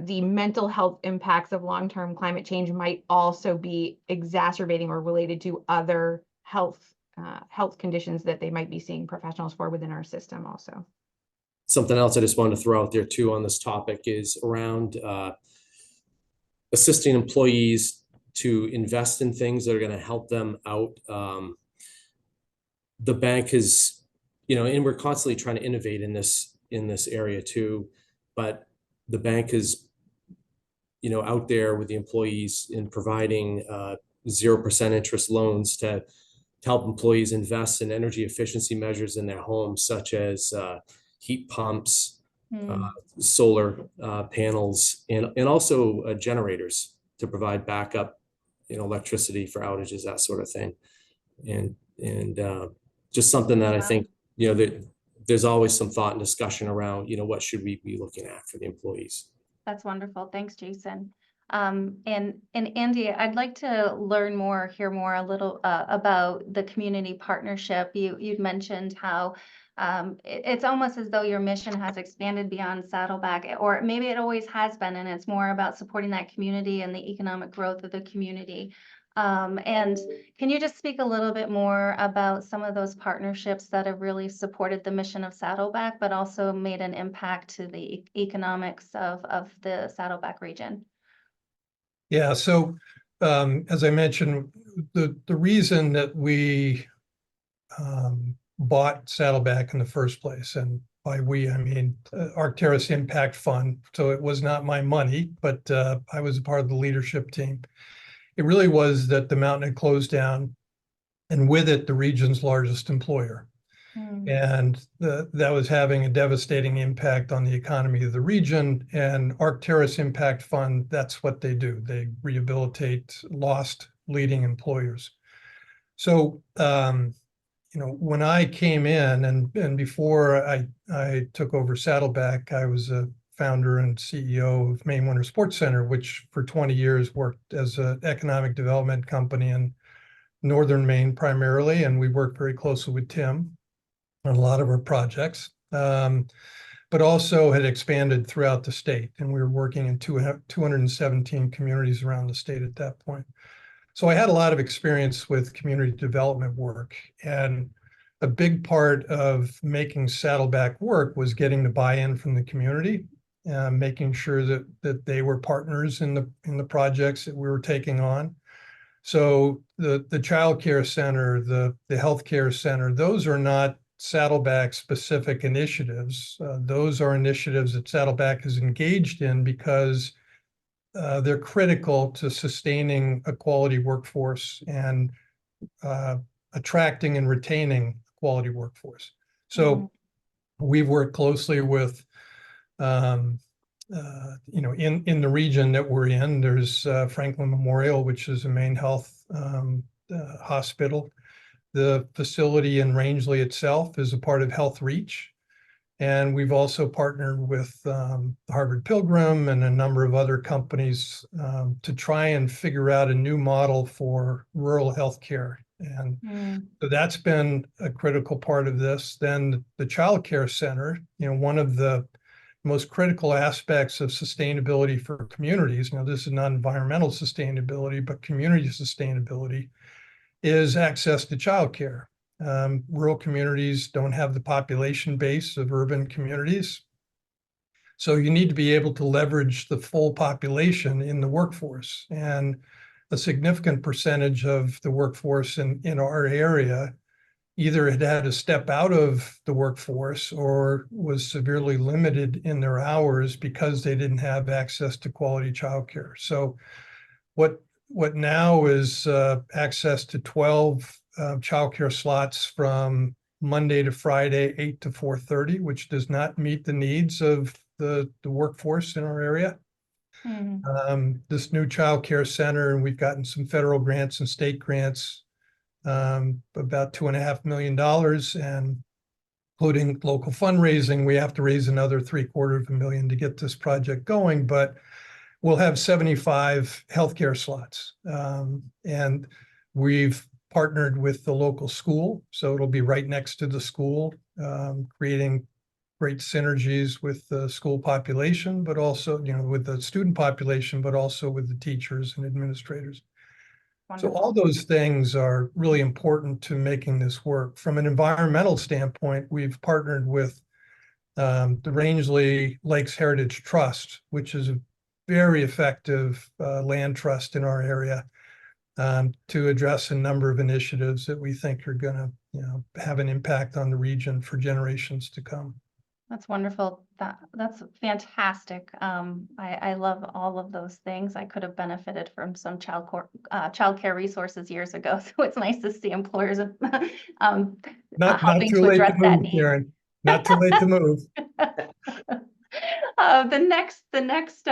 the mental health impacts of long-term climate change might also be exacerbating or related to other health conditions that they might be seeing professionals for within our system also. Something else I just wanted to throw out there too on this topic is around assisting employees to invest in things that are going to help them out. The bank has, and we're constantly trying to innovate in this area too, but the bank is, out there with the employees in providing 0% interest loans to help employees invest in energy efficiency measures in their homes, such as heat pumps, solar panels, and also generators to provide backup, electricity for outages, that sort of thing. And just something that I think, that there's always some thought and discussion around, what should we be looking at for the employees. That's wonderful. Thanks, Jason. And Andy, I'd like to hear more a little about the community partnership. You'd mentioned how it's almost as though your mission has expanded beyond Saddleback, or maybe it always has been, and it's more about supporting that community and the economic growth of the community. And can you just speak a little bit more about some of those partnerships that have really supported the mission of Saddleback, but also made an impact to the economics of the Saddleback region? Yeah, so as I mentioned, the reason that we bought Saddleback in the first place, and by we, I mean Arcturus Impact Fund. So it was not my money, but I was a part of the leadership team. It really was that the mountain had closed down, and with it, the region's largest employer. And that was having a devastating impact on the economy of the region. And Arcturus Impact Fund, that's what they do. They rehabilitate lost leading employers. So, when I came in and before I took over Saddleback, I was a founder and CEO of Maine Winter Sports Center, which for 20 years worked as an economic development company in northern Maine primarily. And we worked very closely with Tim on a lot of our projects, but also had expanded throughout the state. And we were working in 217 communities around the state at that point. So I had a lot of experience with community development work. And a big part of making Saddleback work was getting the buy-in from the community, making sure that they were partners in the projects that we were taking on. So the child care center, the healthcare center, those are not Saddleback specific initiatives. Those are initiatives that Saddleback is engaged in because they're critical to sustaining a quality workforce and attracting and retaining a quality workforce. So we've worked closely with, in the region that we're in, there's Franklin Memorial, which is a Maine Health hospital. The facility in Rangeley itself is a part of Health Reach. And we've also partnered with Harvard Pilgrim and a number of other companies to try and figure out a new model for rural healthcare. And so that's been a critical part of this. Then the child care center, one of the most critical aspects of sustainability for communities, now this is not environmental sustainability, but community sustainability, is access to childcare. Rural communities don't have the population base of urban communities. So you need to be able to leverage the full population in the workforce. And a significant percentage of the workforce in our area either had to step out of the workforce or was severely limited in their hours because they didn't have access to quality childcare. So what now is access to 12 childcare slots from Monday to Friday, 8 to 4:30, which does not meet the needs of the workforce in our area. This new childcare center, and we've gotten some federal grants and state grants, about $2.5 million, and including local fundraising. We have to raise another $750,000 to get this project going, but we'll have 75 healthcare slots. And we've partnered with the local school, so it'll be right next to the school, creating great synergies with the school population, but also, with the student population, but also with the teachers and administrators. Wonderful. So all those things are really important to making this work. From an environmental standpoint, we've partnered with the Rangeley Lakes Heritage Trust, which is a very effective land trust in our area, to address a number of initiatives that we think are going to, have an impact on the region for generations to come. That's wonderful. That's fantastic. I love all of those things. I could have benefited from some childcare resources years ago. So it's nice to see employers Not helping too to late address to that move, need. Karen. Not too late to move. The next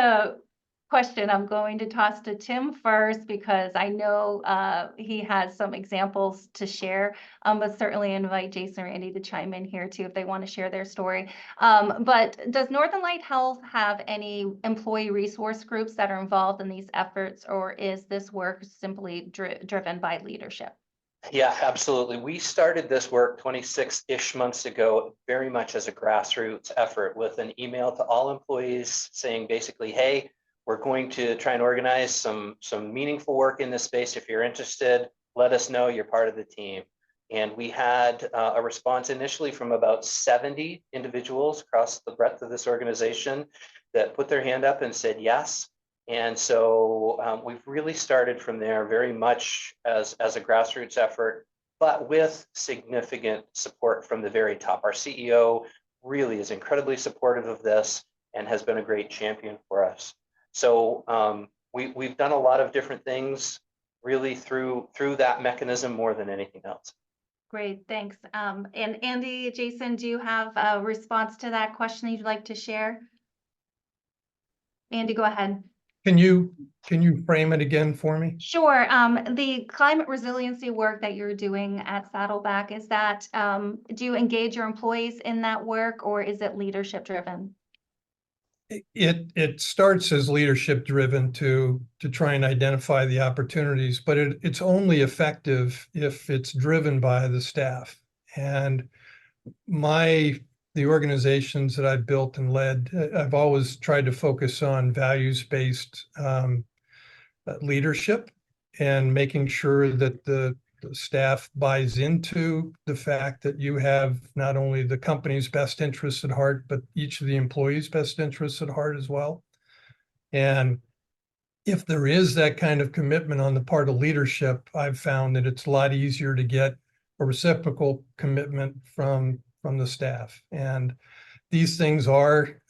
question I'm going to toss to Tim first, because I know he has some examples to share, but certainly invite Jason or Andy to chime in here too if they want to share their story. But does Northern Light Health have any employee resource groups that are involved in these efforts, or is this work simply driven by leadership? Yeah, absolutely. We started this work 26-ish months ago, very much as a grassroots effort, with an email to all employees saying basically, hey, we're going to try and organize some meaningful work in this space. If you're interested, let us know, you're part of the team. And we had a response initially from about 70 individuals across the breadth of this organization that put their hand up and said yes. And so we've really started from there very much as a grassroots effort, but with significant support from the very top. Our CEO really is incredibly supportive of this and has been a great champion for us. So we've done a lot of different things really through that mechanism more than anything else. Great, thanks. And Andy, Jason, do you have a response to that question you'd like to share? Andy, go ahead. Can you frame it again for me? Sure. The climate resiliency work that you're doing at Saddleback, is that, do you engage your employees in that work, or is it leadership driven? It starts as leadership driven to try and identify the opportunities, but it's only effective if it's driven by the staff. And the organizations that I've built and led, I've always tried to focus on values-based leadership and making sure that the staff buys into the fact that you have not only the company's best interests at heart, but each of the employees' best interests at heart as well. And if there is that kind of commitment on the part of leadership, I've found that it's a lot easier to get a reciprocal commitment from the staff. And these things are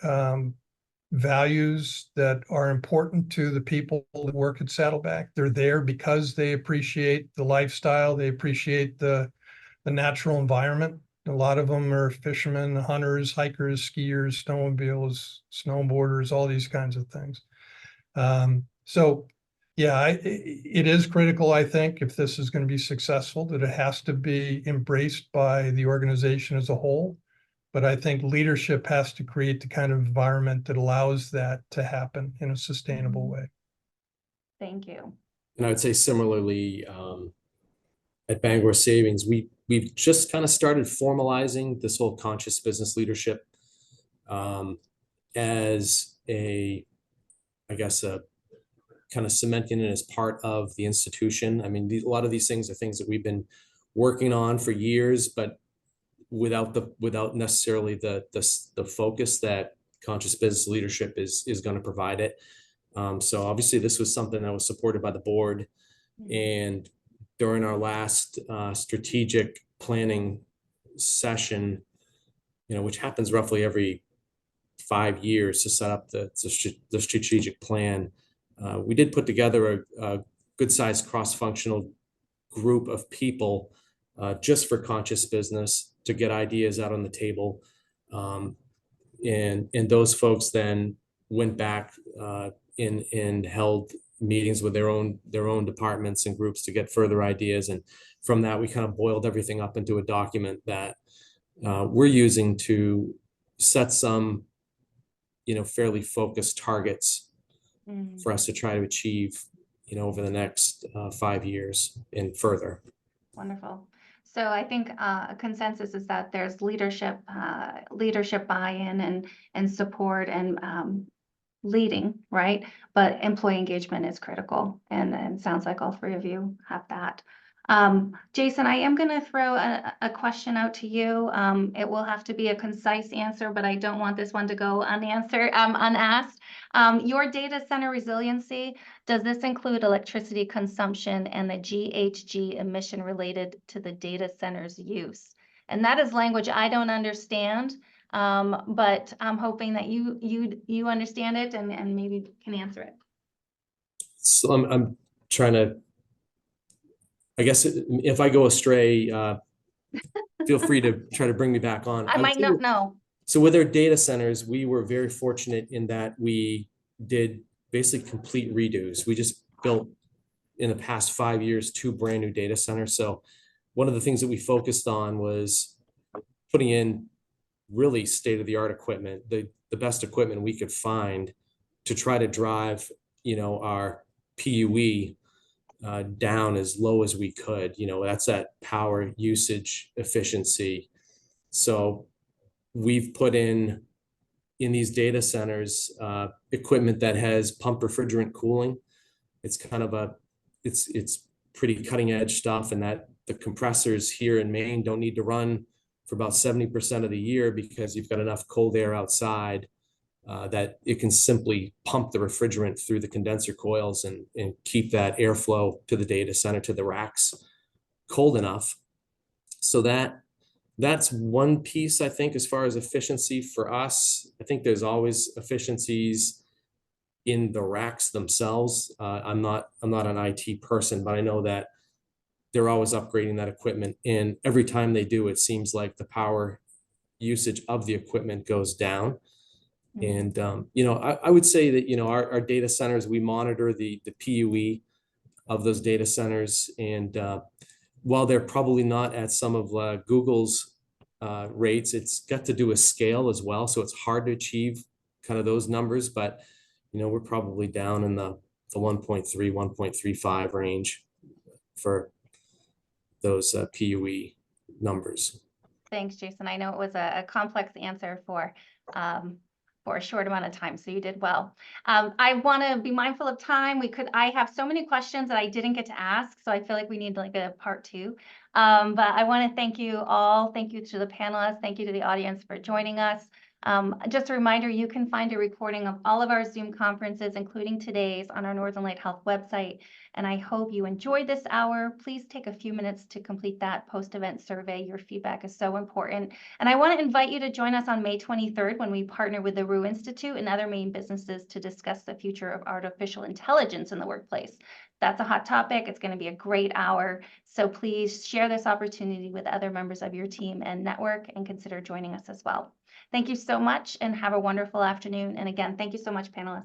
values that are important to the people that work at Saddleback. They're there because they appreciate the lifestyle, they appreciate the natural environment. A lot of them are fishermen, hunters, hikers, skiers, snowmobiles, snowboarders, all these kinds of things. So yeah, it is critical, I think, if this is going to be successful, that it has to be embraced by the organization as a whole. But I think leadership has to create the kind of environment that allows that to happen in a sustainable way. Thank you. And I would say similarly, at Bangor Savings, we've just kind of started formalizing this whole conscious business leadership as I guess, a kind of cementing it as part of the institution. I mean, a lot of these things are things that we've been working on for years, but without necessarily the focus that conscious business leadership is going to provide it. So obviously this was something that was supported by the board, and during our last strategic planning session, which happens roughly every 5 years to set up the strategic plan, we did put together a good sized cross-functional group of people just for conscious business to get ideas out on the table. And those folks then went back and held meetings with their own departments and groups to get further ideas. And from that, we kind of boiled everything up into a document that we're using to set some, fairly focused targets for us to try to achieve, over the next 5 years and further. Wonderful. So I think a consensus is that there's leadership buy-in and support and leading, right? But employee engagement is critical, and it sounds like all three of you have that. Jason, I am going to throw a question out to you. It will have to be a concise answer, but I don't want this one to go unasked. Your data center resiliency, does this include electricity consumption and the GHG emission related to the data center's use? And that is language I don't understand, but I'm hoping that you understand it and maybe can answer it. So I'm trying to, I guess if I go astray, feel free to try to bring me back on. I might not know. So with our data centers, we were very fortunate in that we did basically complete redos. We just built in the past 5 years 2 brand new data centers. So one of the things that we focused on was putting in really state-of-the-art equipment, the best equipment we could find to try to drive, our PUE down as low as we could. That's that power usage efficiency. So we've put in these data centers equipment that has pumped refrigerant cooling. It's kind of it's pretty cutting edge stuff, and that the compressors here in Maine don't need to run for about 70% of the year because you've got enough cold air outside that it can simply pump the refrigerant through the condenser coils and keep that airflow to the data center, to the racks, cold enough so that that's one piece, I think, as far as efficiency for us. I think there's always efficiencies in the racks themselves. I'm not an IT person, but I know that they're always upgrading that equipment. And every time they do, it seems like the power usage of the equipment goes down. And, I would say that, our data centers, we monitor the PUE of those data centers. And while they're probably not at some of Google's rates, it's got to do with scale as well. So it's hard to achieve kind of those numbers, but, we're probably down in the 1.3, 1.35 range for those PUE numbers. Thanks, Jason. I know it was a complex answer for a short amount of time, so you did well. I want to be mindful of time. I have so many questions that I didn't get to ask, so I feel like we need like a part 2. But I want to thank you all. Thank you to the panelists. Thank you to the audience for joining us. Just a reminder, you can find a recording of all of our Zoom conferences, including today's, on our Northern Light Health website. And I hope you enjoyed this hour. Please take a few minutes to complete that post-event survey. Your feedback is so important. And I want to invite you to join us on May 23rd when we partner with the Rue Institute and other Maine businesses to discuss the future of artificial intelligence in the workplace. That's a hot topic. It's going to be a great hour. So please share this opportunity with other members of your team and network, and consider joining us as well. Thank you so much and have a wonderful afternoon. And again, thank you so much, panelists.